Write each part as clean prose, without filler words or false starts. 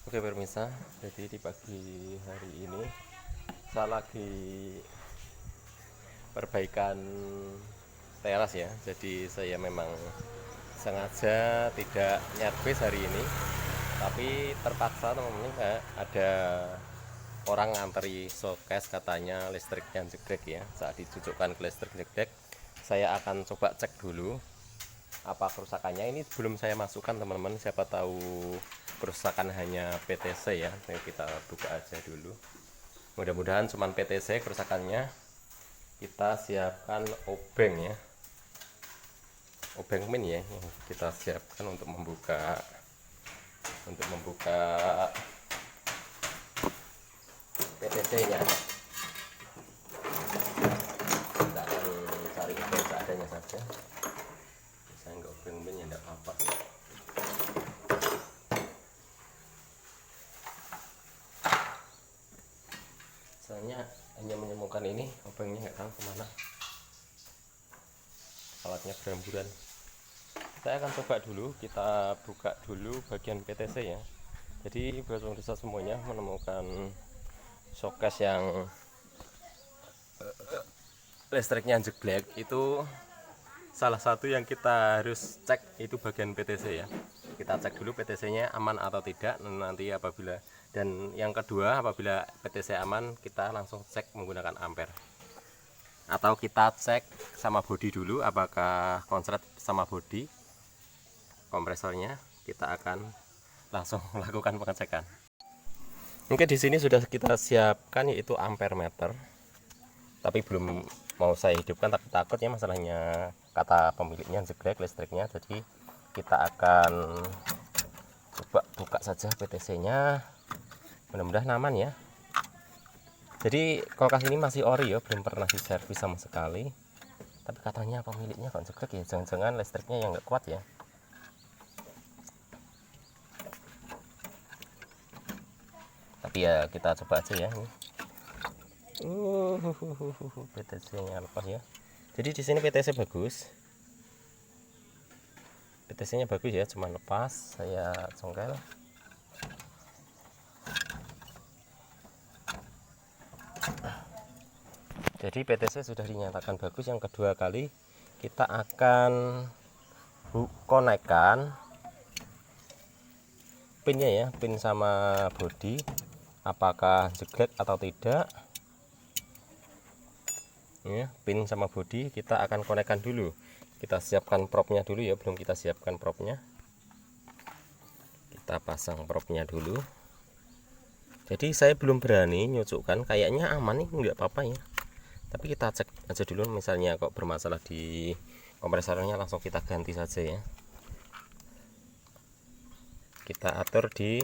Oke pemirsa, jadi di pagi hari ini saya lagi perbaikan teras ya. Jadi saya memang sengaja tidak nyervis hari ini, tapi terpaksa teman-teman, ada orang nganteri showcase, katanya listriknya jegrek ya. Saat dicucukkan ke listrik jegrek, saya akan coba cek dulu apa kerusakannya. Ini belum saya masukkan teman-teman, siapa tahu kerusakan hanya PTC ya. Nah, kita buka aja dulu, mudah-mudahan cuman PTC kerusakannya. Kita siapkan obeng ya, obeng min ya, yang kita siapkan untuk membuka PTC nya. Kita akan cari obeng seadanya saja. Saya nggak obeng min ya, enggak apa-apa. Soalnya hanya menemukan ini, obengnya nggak tahu kemana, alatnya beramburan. Saya akan coba dulu, kita buka dulu bagian PTC ya. Jadi buat pemirsa semuanya, menemukan showcase yang listriknya jeglek itu salah satu yang kita harus cek itu bagian PTC ya. Kita cek dulu PTC nya aman atau tidak. Nanti apabila, dan yang kedua, apabila PTC aman, kita langsung cek menggunakan ampere, atau kita cek sama bodi dulu apakah konslet sama bodi kompresornya. Kita akan langsung melakukan pengecekan. Mungkin di sini sudah kita siapkan, yaitu ampere meter, tapi belum mau saya hidupkan, tapi takutnya masalahnya kata pemiliknya jegrek listriknya. Jadi kita akan coba buka saja PTC nya, mudah-mudahan aman ya. Jadi kulkas ini masih ori ya, belum pernah diservis sama sekali, tapi katanya pemiliknya kok jegrek ya, jangan-jangan listriknya yang nggak kuat ya. Tapi ya kita coba aja ya. PTC-nya lepas ya. Jadi di sini PTC bagus. PTC-nya bagus ya, cuma lepas. Saya congkel. Jadi PTC sudah dinyatakan bagus. Yang kedua kali kita akan konekkan pinnya ya, pin sama bodi, apakah jeglek atau tidak ya. Pin sama bodi kita akan konekkan dulu. Kita siapkan propnya dulu ya, belum kita siapkan propnya. Kita pasang propnya dulu. Jadi saya belum berani nyucukkan, kayaknya aman nih, nggak apa-apa ya, tapi kita cek aja dulu. Misalnya kok bermasalah di kompresornya, langsung kita ganti saja ya. Kita atur di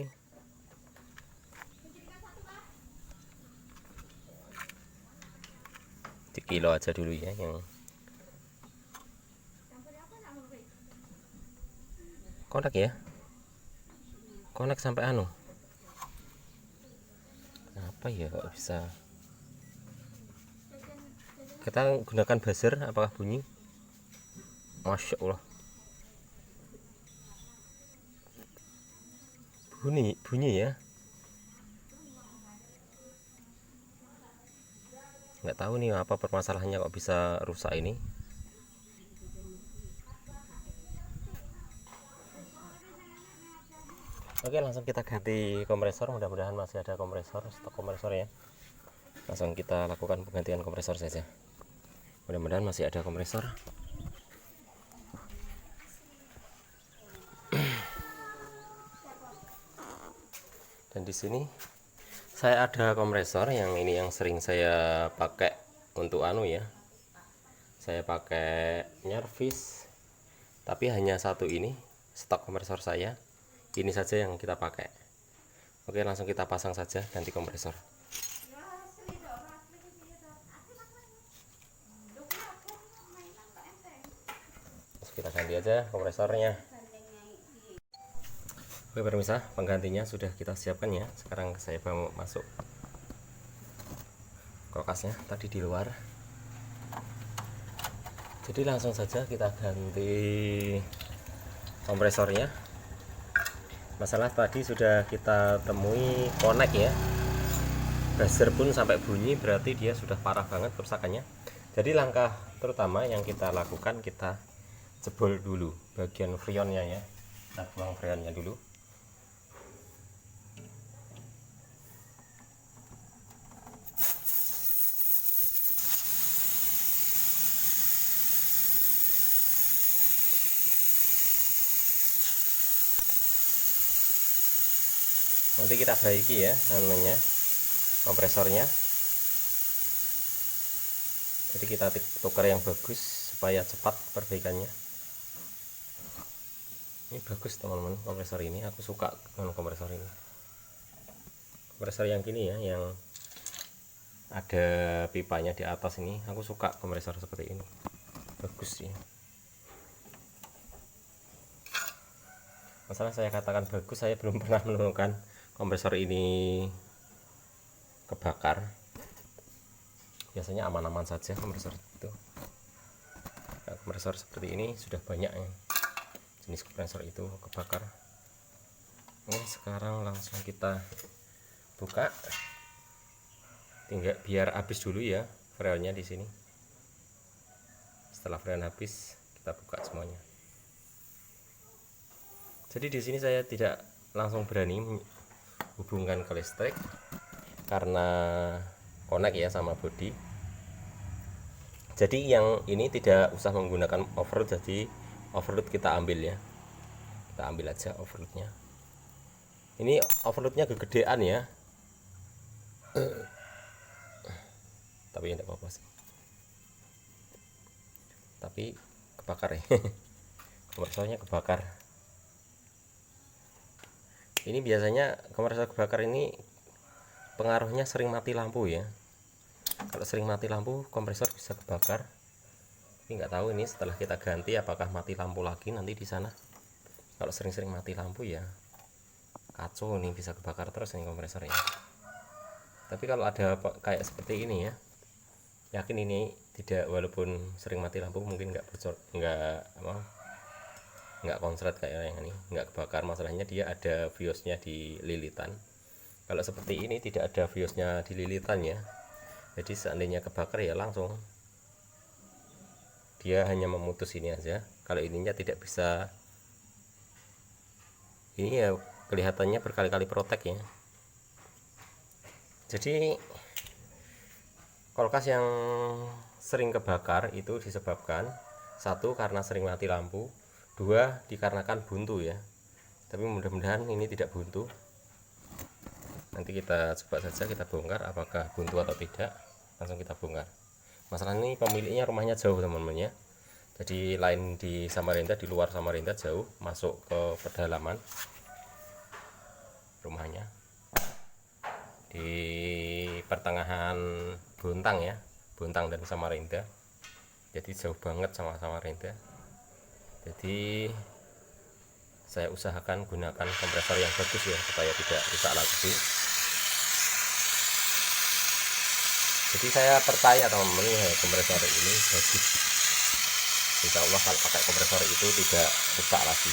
kilo aja dulu ya, yang konek ya, konek sampai anu. Apa ya kok bisa? Kita gunakan buzzer, apakah bunyi? Masya Allah, bunyi ya. Nggak tahu nih apa permasalahannya kok bisa rusak ini. Oke, langsung kita ganti kompresor. Mudah-mudahan masih ada kompresor, stok kompresor ya. Langsung kita lakukan penggantian kompresor saja. Mudah-mudahan masih ada kompresor. Dan di sini saya ada kompresor yang ini, yang sering saya pakai untuk anu ya. Saya pakai nyervis, tapi hanya satu ini stok kompresor saya. Ini saja yang kita pakai. Oke, langsung kita pasang saja ganti kompresor. Terus kita ganti aja kompresornya. Oke pemirsa, penggantinya sudah kita siapkan ya. Sekarang saya bawa masuk kulkasnya, tadi di luar. Jadi langsung saja kita ganti kompresornya. Masalah tadi sudah kita temui konek ya, buzzer pun sampai bunyi, berarti dia sudah parah banget kerusakannya. Jadi langkah terutama yang kita lakukan, kita jebol dulu bagian freonnya ya, kita buang freonnya dulu. Nanti kita baiki ya namanya kompresornya. Jadi kita tukar yang bagus supaya cepat perbaikannya. Ini bagus teman-teman kompresor ini, aku suka dengan kompresor ini. Kompresor yang gini ya, yang ada pipanya di atas ini, aku suka kompresor seperti ini, bagus sih. Masalah saya katakan bagus, saya belum pernah menemukan kompresor ini kebakar. Biasanya aman-aman saja kompresor itu. Nah, kompresor seperti ini sudah banyak ya, jenis kompresor itu kebakar. Ini sekarang langsung kita buka, tinggal biar habis dulu ya freonnya di sini. Setelah freon habis, kita buka semuanya. Jadi di sini saya tidak langsung berani hubungkan ke listrik karena konek ya sama bodi. Jadi yang ini tidak usah menggunakan overload, jadi overload kita ambil ya, kita ambil aja overloadnya. Ini overloadnya kegedean ya, tapi tidak apa-apa sih, tapi kebakar ya. Kompresornya kebakar. Ini biasanya kompresor kebakar ini pengaruhnya sering mati lampu ya. Kalau sering mati lampu, kompresor bisa kebakar. Tapi nggak tahu ini setelah kita ganti apakah mati lampu lagi nanti di sana. Kalau sering-sering mati lampu ya kacau, nih bisa kebakar terus ini kompresornya. Tapi kalau ada kayak seperti ini ya, yakin ini tidak, walaupun sering mati lampu mungkin nggak bocor, nggak konslet kayak yang ini, nggak kebakar. Masalahnya dia ada fuse-nya di lilitan. Kalau seperti ini tidak ada fuse-nya di lilitan ya, jadi seandainya kebakar ya langsung dia hanya memutus ini aja. Kalau ininya tidak bisa, ini ya kelihatannya berkali-kali protek ya. Jadi kulkas yang sering kebakar itu disebabkan satu karena sering mati lampu, dua dikarenakan buntu ya. Tapi mudah-mudahan ini tidak buntu. Nanti kita coba saja, kita bongkar apakah buntu atau tidak. Langsung kita bongkar. Masalah ini pemiliknya rumahnya jauh teman-teman ya, jadi lain di Samarinda, di luar Samarinda jauh, masuk ke pedalaman rumahnya di pertengahan Bontang ya, Bontang dan Samarinda, jadi jauh banget sama Samarinda. Jadi saya usahakan gunakan kompresor yang bagus ya supaya tidak rusak lagi. Jadi saya percaya teman-teman ya, kompresor ini bagus. Insya Allah kalau pakai kompresor itu tidak rusak lagi.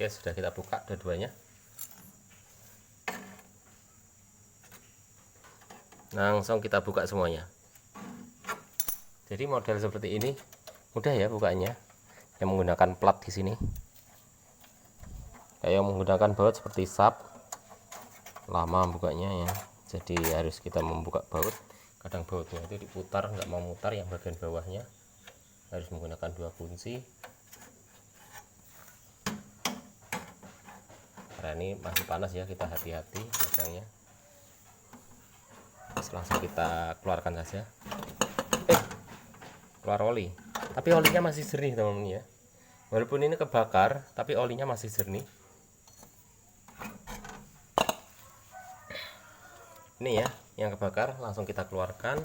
Oke, sudah kita buka dua-duanya. Langsung kita buka semuanya. Jadi model seperti ini mudah ya bukanya, yang menggunakan plat di sini. Kayak menggunakan baut seperti sap, lama bukanya ya. Jadi harus kita membuka baut. Kadang bautnya itu diputar, nggak mau mutar, yang bagian bawahnya harus menggunakan dua kunci. Karena ini masih panas ya, kita hati-hati pegangnya. Langsung kita keluarkan saja. Keluar oli. Tapi olinya masih jernih teman-teman ya. Walaupun ini kebakar, tapi olinya masih jernih. Ini ya, yang kebakar langsung kita keluarkan.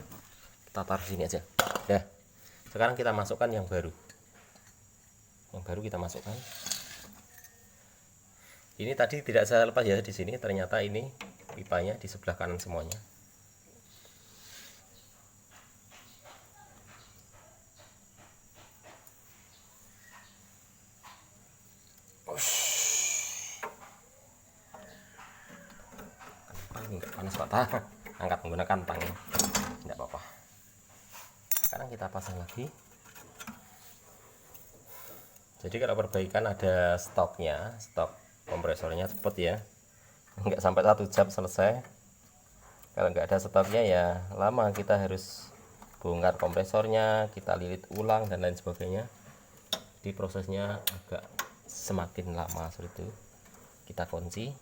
Kita taruh sini aja. Dah. Sekarang kita masukkan yang baru. Yang baru kita masukkan. Ini tadi tidak saya lepas ya di sini. Ternyata ini pipanya di sebelah kanan semuanya. Enggak panas Pak. Angkat menggunakan tang. Tidak apa-apa. Sekarang kita pasang lagi. Jadi kalau perbaikan ada stoknya, stok kompresornya cepet ya. Enggak sampai 1 jam selesai. Kalau enggak ada stoknya ya lama, kita harus bongkar kompresornya, kita lilit ulang dan lain sebagainya. Di prosesnya agak semakin lama seperti itu. Kita kunci.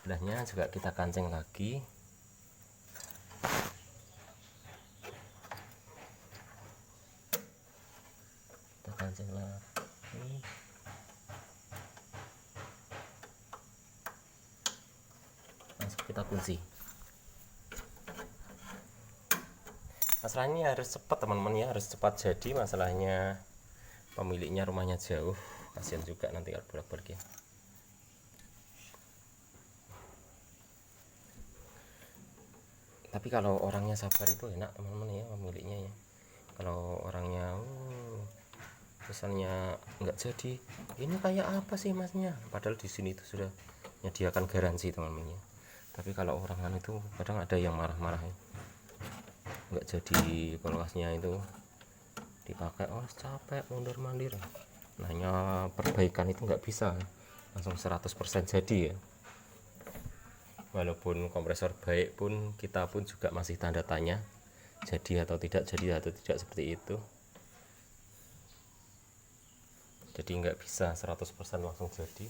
Sebelahnya juga kita kancing lagi. Kita kancing lagi. Langsung kita kunci. Masalahnya harus cepat teman-teman ya, harus cepat jadi. Masalahnya pemiliknya rumahnya jauh, kasihan juga nanti kalau bolak-balik ya. Tapi kalau orangnya sabar itu enak teman-teman ya, pemiliknya ya. Kalau orangnya misalnya nggak jadi, ini kayak apa sih masnya, padahal di sini itu sudah menyediakan garansi teman-teman ya. Tapi kalau orangan itu kadang ada yang marah-marah ya. Nggak jadi kulkasnya itu dipakai, oh capek mundur mandir. Nanya perbaikan itu nggak bisa langsung 100% jadi ya. Walaupun kompresor baik pun, kita pun juga masih tanda tanya jadi atau tidak seperti itu. Jadi nggak bisa 100% langsung jadi.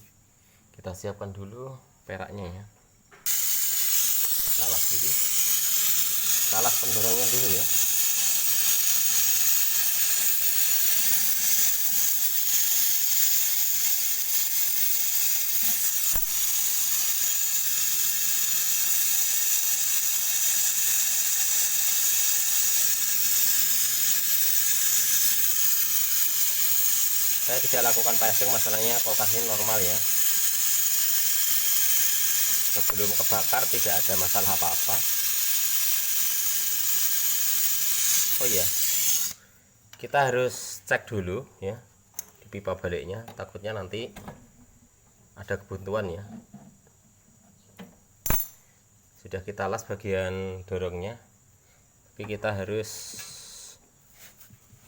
Kita siapkan dulu peraknya ya. Talas dulu, talas pendorongnya dulu ya. Saya tidak lakukan passing, masalahnya kulkas ini normal ya. Sebelum kebakar tidak ada masalah apa-apa. Oh iya, kita harus cek dulu ya di pipa baliknya, takutnya nanti ada kebuntuan ya. Sudah kita las bagian dorongnya, tapi kita harus,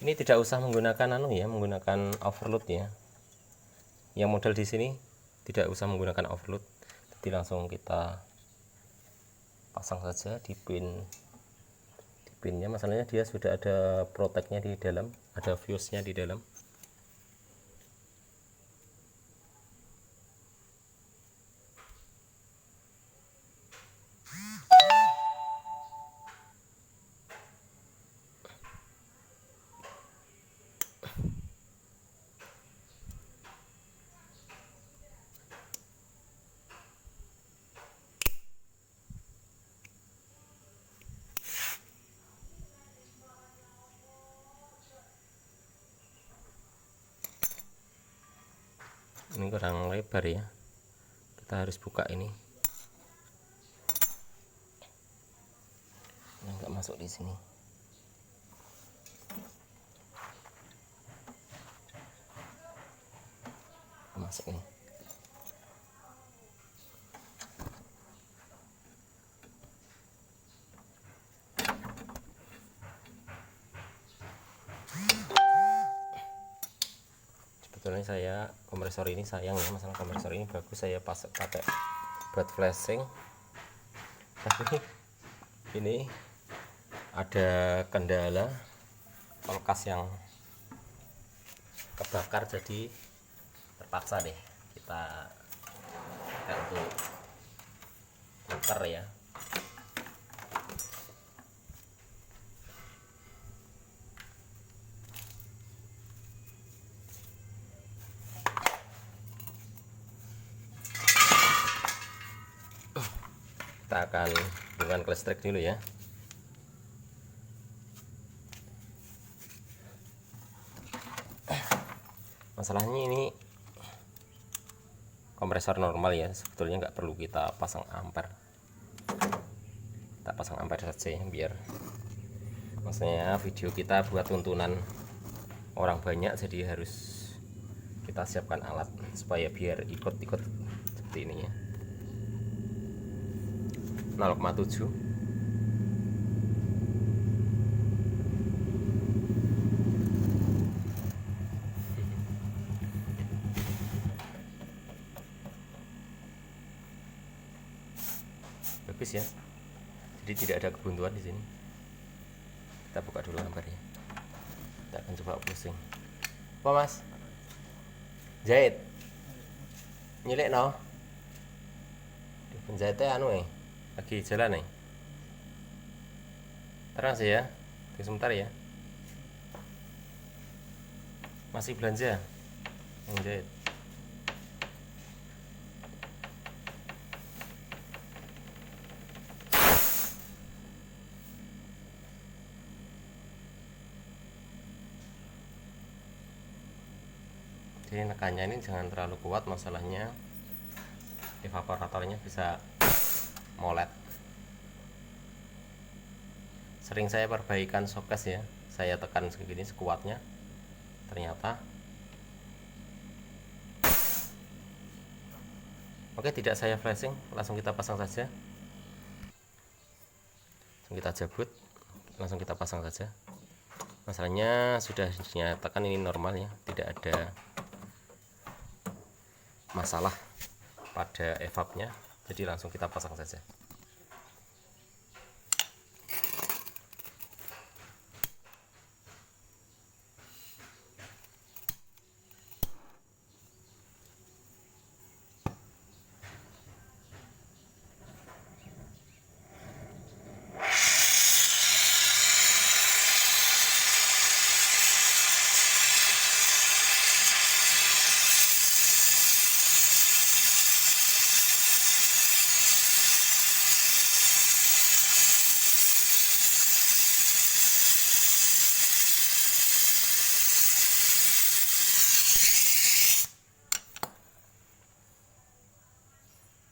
ini tidak usah menggunakan menggunakan overload ya. Yang model di sini tidak usah menggunakan overload, jadi langsung kita pasang saja di pinnya. Masalahnya dia sudah ada protectnya di dalam, ada fuse-nya di dalam. Ini kurang lebar ya, kita harus buka ini. Nggak masuk di sini. Masuk ini. Sebetulnya saya kompresor ini sayang ya, masalah kompresor ini bagus, saya pakai buat flashing, tapi ini ada kendala kulkas yang kebakar, jadi terpaksa deh kita untuk putar ya. akan hubungkan ke listrik dulu ya. Masalahnya ini kompresor normal ya, sebetulnya nggak perlu kita pasang ampere. Kita pasang ampere saja ya, biar maksudnya video kita buat tuntunan orang banyak, jadi harus kita siapkan alat supaya biar ikut-ikut seperti ini ya. 0,7. Bagus ya, jadi tidak ada kebuntuan di sini. Kita buka dulu ampernya, kita akan coba pusing. Apa mas? Jahit nyilek no penjahitnya anu lagi jalan terang sih ya, sebentar ya, masih belanja yang jahit. Jadi nekannya ini jangan terlalu kuat, masalahnya evaporatornya bisa molet. Sering saya perbaikan soket ya, saya tekan segini sekuatnya, ternyata oke, tidak saya flashing, langsung kita pasang saja, langsung kita jabut, langsung kita pasang saja. Masalahnya sudah dinyatakan ini normal ya, tidak ada masalah pada evapnya, jadi langsung kita pasang saja.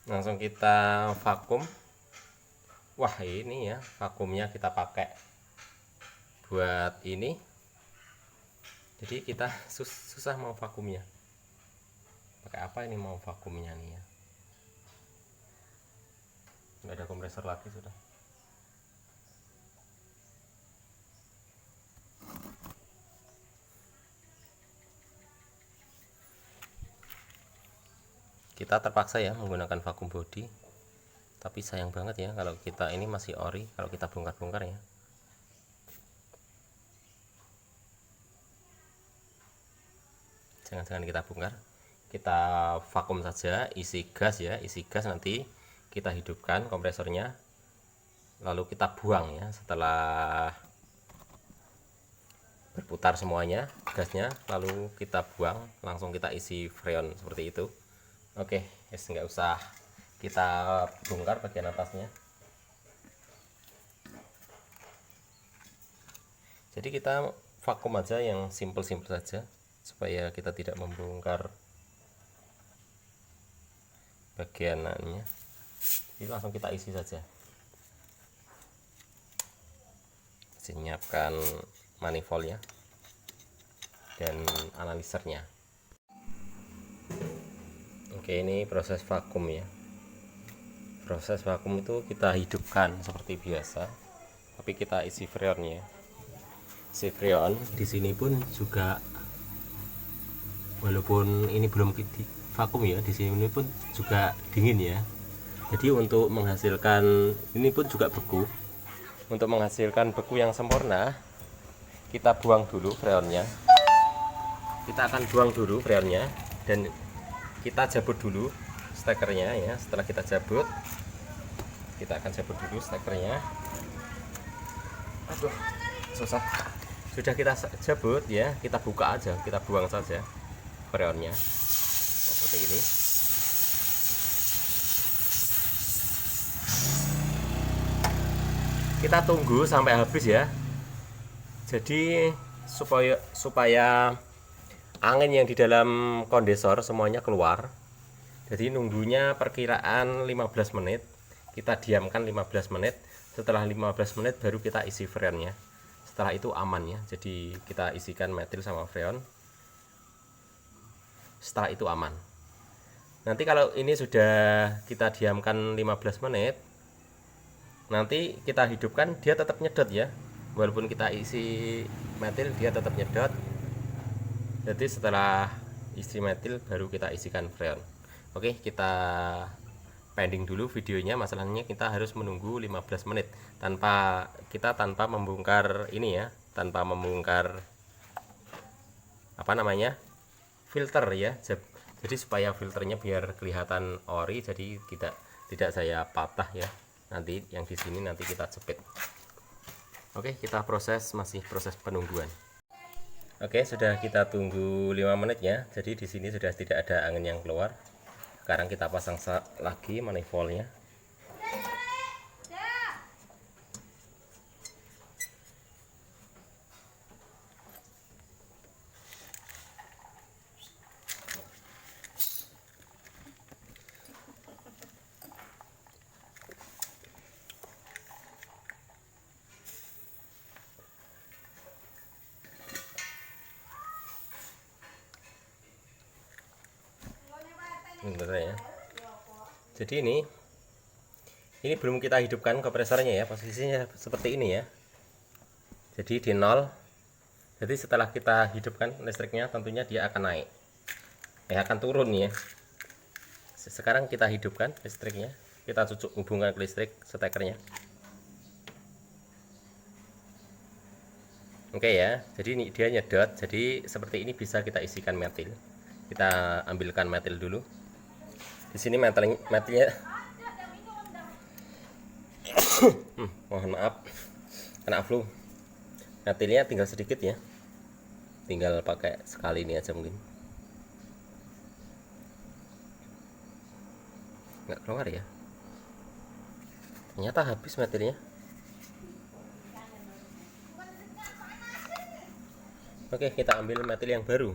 Langsung kita vakum. Wah, ini ya vakumnya kita pakai buat ini, jadi kita susah mau vakumnya. Pakai apa ini mau vakumnya nih ya, nggak ada kompresor lagi sudah. Kita terpaksa ya menggunakan vakum body, tapi sayang banget ya kalau kita ini masih ori, kalau kita bongkar-bongkar ya. Jangan-jangan kita bongkar, kita vakum saja, isi gas ya, isi gas, nanti kita hidupkan kompresornya, lalu kita buang ya. Setelah berputar semuanya gasnya, lalu kita buang, langsung kita isi freon seperti itu. Oke, nggak usah kita bongkar bagian atasnya. Jadi kita vakum aja yang simple-simple saja, supaya kita tidak membongkar bagiannya. Jadi langsung kita isi saja. Menyiapkan manifoldnya dan analisernya. Oke, ini proses vakum ya. Proses vakum itu kita hidupkan seperti biasa, tapi kita isi freonnya. Isi freon di sini pun juga, walaupun ini belum vakum ya, di sini pun juga dingin ya. Jadi untuk menghasilkan ini pun juga beku. Untuk menghasilkan beku yang sempurna, kita buang dulu freonnya. Kita akan buang dulu freonnya dan kita jabut dulu stekernya ya. Setelah kita jabut, kita akan jabut dulu stekernya. Aduh, susah. Sudah kita jabut ya, kita buka aja, kita buang saja freonnya seperti ini. kita tunggu sampai habis ya. Jadi supaya angin yang di dalam kondensor semuanya keluar. Jadi nunggunya perkiraan 15 menit. Kita diamkan 15 menit. Setelah 15 menit baru kita isi freonnya. Setelah itu aman ya. Jadi kita isikan metil sama freon. Setelah itu aman. Nanti kalau ini sudah kita diamkan 15 menit, nanti kita hidupkan, dia tetap nyedot ya. Walaupun kita isi metil, dia tetap nyedot. Jadi setelah isi metil baru kita isikan freon. Oke, kita pending dulu videonya. Masalahnya kita harus menunggu 15 menit tanpa membongkar ini ya, tanpa membongkar apa namanya, filter ya. Jadi supaya filternya biar kelihatan ori, jadi tidak saya patah ya. Nanti yang di sini nanti kita jepit. Oke, kita masih proses penungguan. Oke, sudah kita tunggu 5 menit ya. Jadi di sini sudah tidak ada angin yang keluar. Sekarang kita pasang lagi manifoldnya. Bentar ya. Jadi ini belum kita hidupkan kompresornya ya, posisinya seperti ini ya. Jadi di 0. Jadi setelah kita hidupkan listriknya, tentunya dia akan naik, akan turun ya. Sekarang kita hidupkan listriknya, kita hubungkan ke listrik stekernya. Oke ya, jadi ini dia nyedot. Jadi seperti ini bisa kita isikan metil. Kita ambilkan metil dulu. Di sini metilnya mohon maaf, kena flu. Metilnya tinggal sedikit ya, tinggal pakai sekali ini aja mungkin. Nggak keluar ya, ternyata habis metilnya. Oke, kita ambil metil yang baru.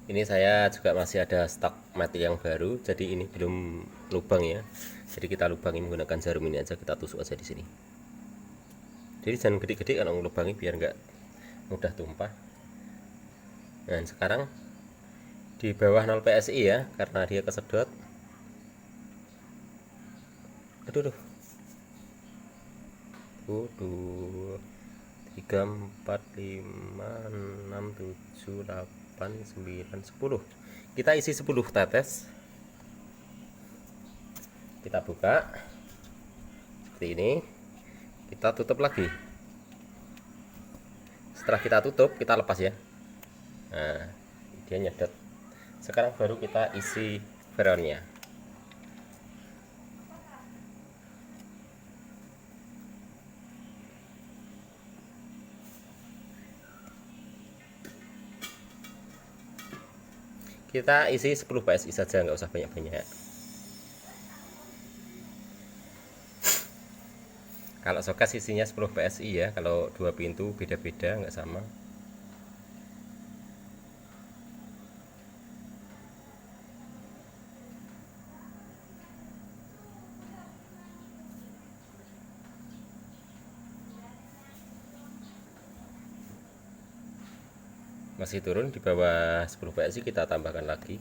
Ini saya juga masih ada stok metil yang baru, jadi ini belum lubang ya. Jadi kita lubangi menggunakan jarum ini aja, kita tusuk aja di sini. Jadi jangan gede-gede kalau ngelubangi biar nggak mudah tumpah. Nah, sekarang di bawah 0 PSI ya, karena dia kesedot. Aduh. 3, 4, 5, 6, 7, 8, 9, 10. Kita isi 10 tetes. Kita buka seperti ini, kita tutup lagi. Setelah kita tutup, kita lepas ya. Nah, dia nyedot. Sekarang baru kita isi freonnya. Kita isi 10 PSI saja, nggak usah banyak-banyak. Kalau soket isinya 10 PSI ya, kalau 2 pintu beda-beda, nggak sama. Masih turun di bawah 10 PSI, kita tambahkan lagi.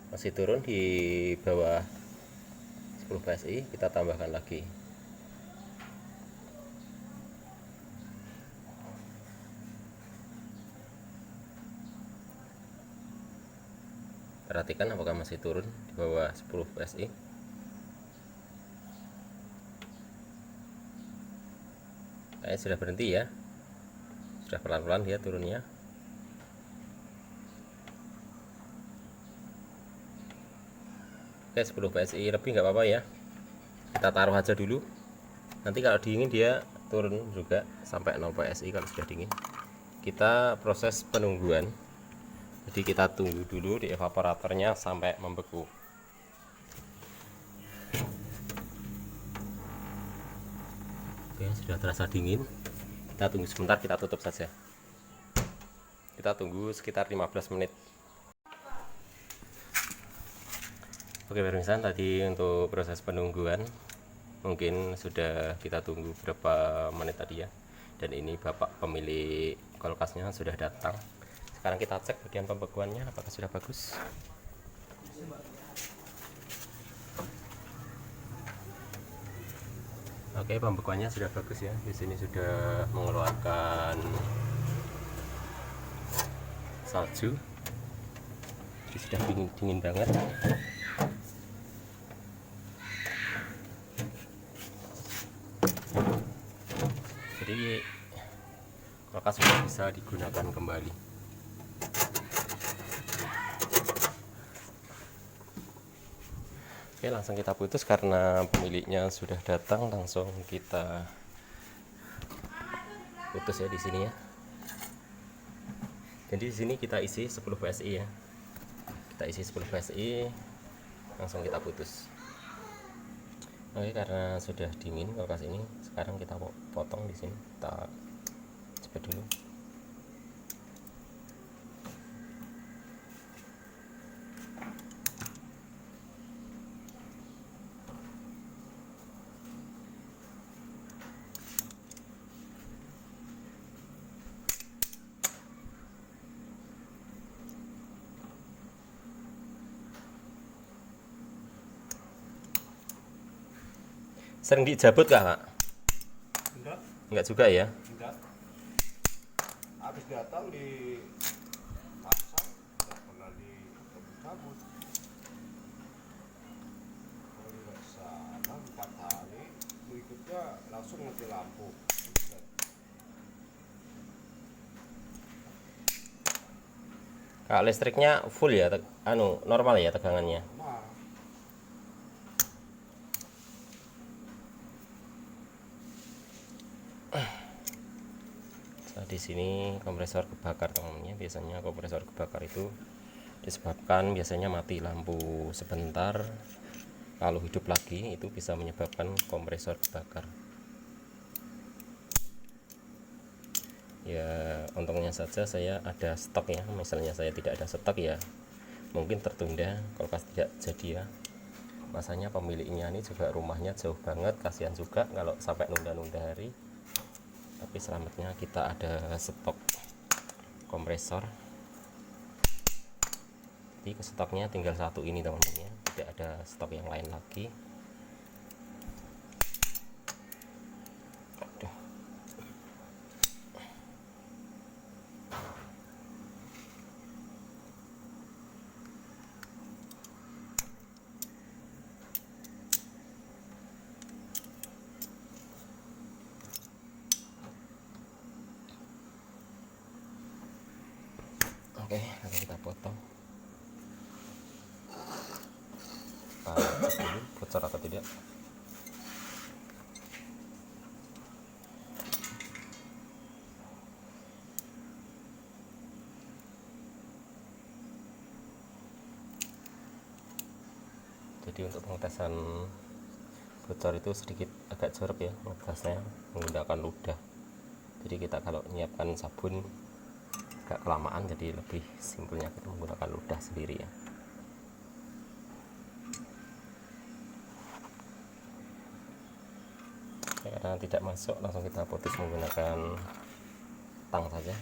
Masih turun di bawah 10 PSI, kita tambahkan lagi. Perhatikan apakah masih turun di bawah 10 PSI. Sudah berhenti ya, sudah pelan-pelan dia turunnya. Oke, 10 PSI lebih nggak apa-apa ya, kita taruh aja dulu. Nanti kalau dingin dia turun juga sampai 0 PSI kalau sudah dingin. Kita proses penungguan, jadi kita tunggu dulu di evaporatornya sampai membeku. Oke, sudah terasa dingin. Kita tunggu sebentar, kita tutup saja. Kita tunggu sekitar 15 menit. Oke pemirsa, tadi untuk proses penungguan mungkin sudah kita tunggu berapa menit tadi ya. Dan ini bapak pemilik kulkasnya sudah datang. Sekarang kita cek bagian pembekuannya apakah sudah bagus. Oke, pembekuannya sudah bagus ya. Di sini sudah mengeluarkan salju. Jadi sudah dingin banget. Jadi kulkas sudah bisa digunakan kembali. Oke, langsung kita putus karena pemiliknya sudah datang. Langsung kita putus ya di sini ya. Jadi di sini kita isi 10 PSI ya. Kita isi 10 PSI, langsung kita putus. Oke, karena sudah dingin kulkas ini, sekarang kita potong di sini. Kita cepet dulu. Sering dijabut kah, Pak? Enggak. Enggak juga ya? Enggak. Habis datang di pasang, enggak pernah dicabut. Kalau di sana 4 hari, berikutnya langsung mati lampu. Kak, listriknya full ya, normal ya tegangannya. Nah, Di sini kompresor kebakar teman-teman. Biasanya kompresor kebakar itu disebabkan biasanya mati lampu sebentar, lalu hidup lagi, itu bisa menyebabkan kompresor kebakar. Ya untungnya saja saya ada stok ya. Misalnya saya tidak ada stok ya mungkin tertunda, kulkas tidak jadi ya. Masanya pemiliknya ini juga rumahnya jauh banget, kasihan juga kalau sampai nunda-nunda hari. Tapi selamatnya kita ada stok kompresor. Jadi stoknya tinggal satu ini teman-teman ya, tidak ada stok yang lain lagi. Aduh. Oke, nanti kita potong. Cek dulu bocor atau tidak. Jadi untuk pengetesan bocor itu sedikit agak jorok ya ngetesnya menggunakan ludah. Jadi kita kalau menyiapkan sabun agak kelamaan, jadi lebih simpelnya kita menggunakan ludah sendiri ya. Karena tidak masuk, langsung kita putus menggunakan tang saja.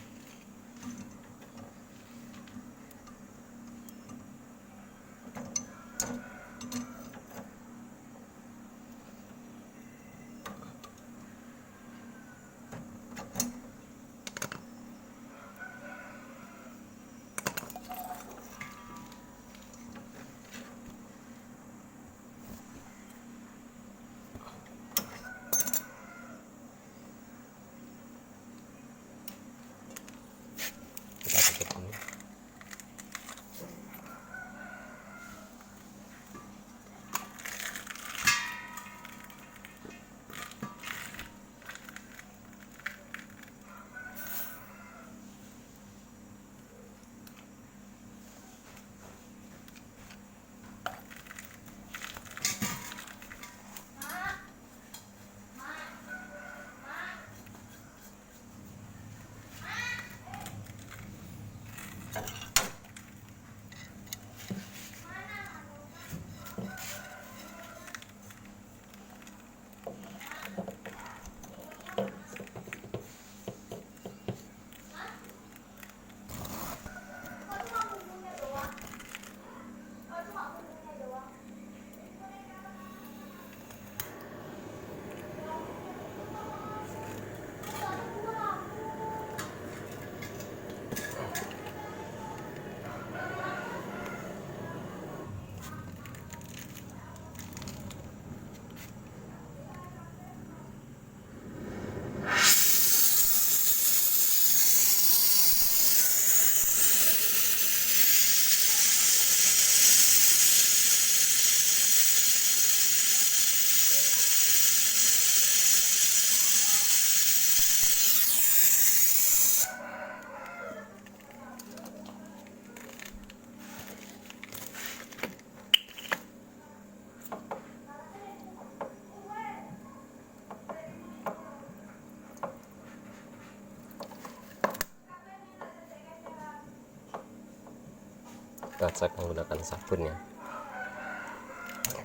Kita cek menggunakan sabun ya,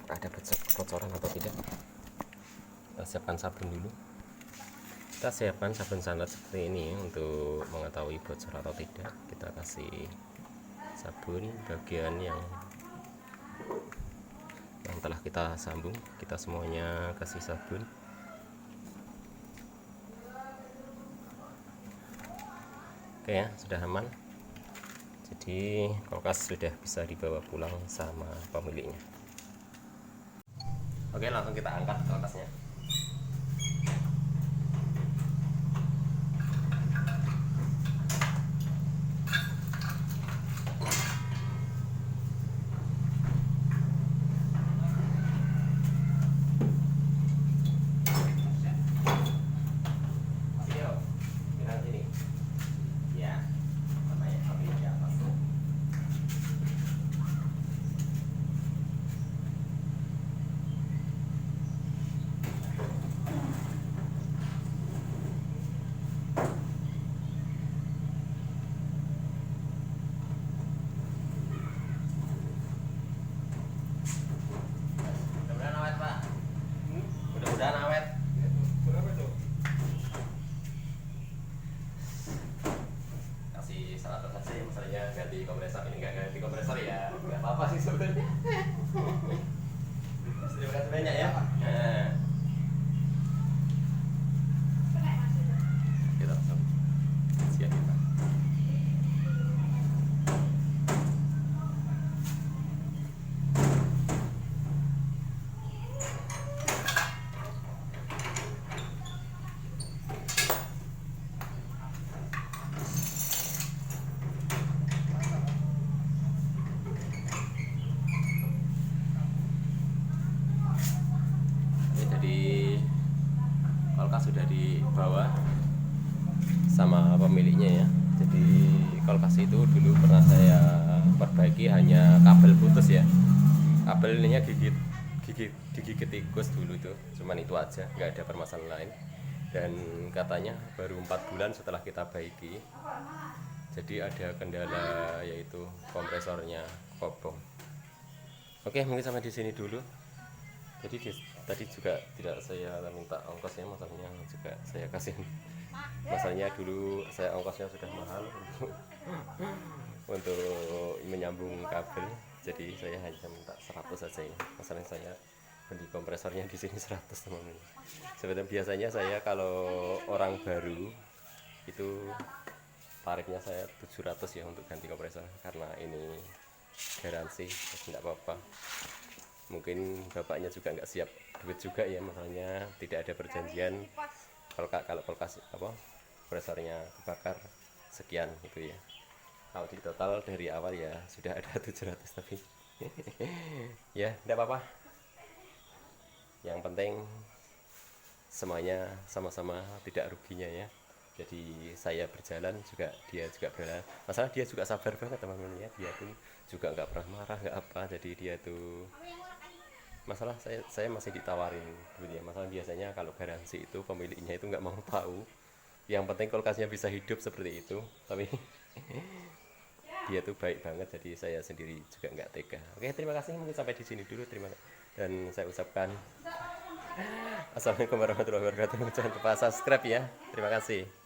ada bocoran atau tidak. Kita siapkan sabun dulu. Kita siapkan sabun sanat seperti ini untuk mengetahui bocor atau tidak. Kita kasih sabun bagian yang telah kita sambung, kita semuanya kasih sabun. Oke ya, sudah aman. Jadi kulkas sudah bisa dibawa pulang sama pemiliknya. Oke, langsung kita angkat kulkasnya. Mudah-mudahan awet. Berapa tuh? Kasih 100 aja ya, misalnya ganti kompresor. Ini nggak ganti kompresor ya, nggak apa-apa sih sebenarnya. Terima kasih banyak ya. Nah. Kita langsung siap kita. Jadi kulkas sudah dibawa sama pemiliknya ya. Jadi kulkas itu dulu pernah saya perbaiki, hanya kabel putus ya, kabelnya digigit tikus dulu tuh, cuman itu aja, nggak ada permasalahan lain. Dan katanya baru 4 bulan setelah kita baiki, jadi ada kendala yaitu kompresornya kobong. Oke, mungkin sampai di sini dulu. Jadi tadi juga tidak saya minta ongkosnya, masalahnya juga saya kasih. Masalahnya dulu saya ongkosnya sudah mahal untuk menyambung kabel, jadi saya hanya minta 100 saja ya. Masalahnya saya beli kompresornya di sini 100 teman-teman. Sebenarnya biasanya saya kalau orang baru itu tarifnya saya 700 ya untuk ganti kompresor, karena ini garansi, tidak apa-apa. Mungkin bapaknya juga nggak siap duit juga ya, masalahnya tidak ada perjanjian kalau kulkas kompresornya kebakar sekian gitu ya. Kalau di total dari awal ya sudah ada 700, tapi ya tidak apa-apa, yang penting semuanya sama-sama tidak ruginya ya. Jadi saya berjalan juga, dia juga berjalan. Masalah dia juga sabar banget teman-teman ya, dia tuh juga nggak pernah marah nggak apa. Jadi dia tuh, masalah saya masih ditawarin gitu ya. Masalah biasanya kalau garansi itu pemiliknya itu nggak mau tahu, yang penting kulkasnya bisa hidup seperti itu. Tapi dia tuh baik banget, jadi saya sendiri juga nggak tega. Oke, terima kasih, mungkin sampai di sini dulu, dan saya ucapkan assalamualaikum warahmatullahi wabarakatuh. Jangan lupa subscribe ya, terima kasih.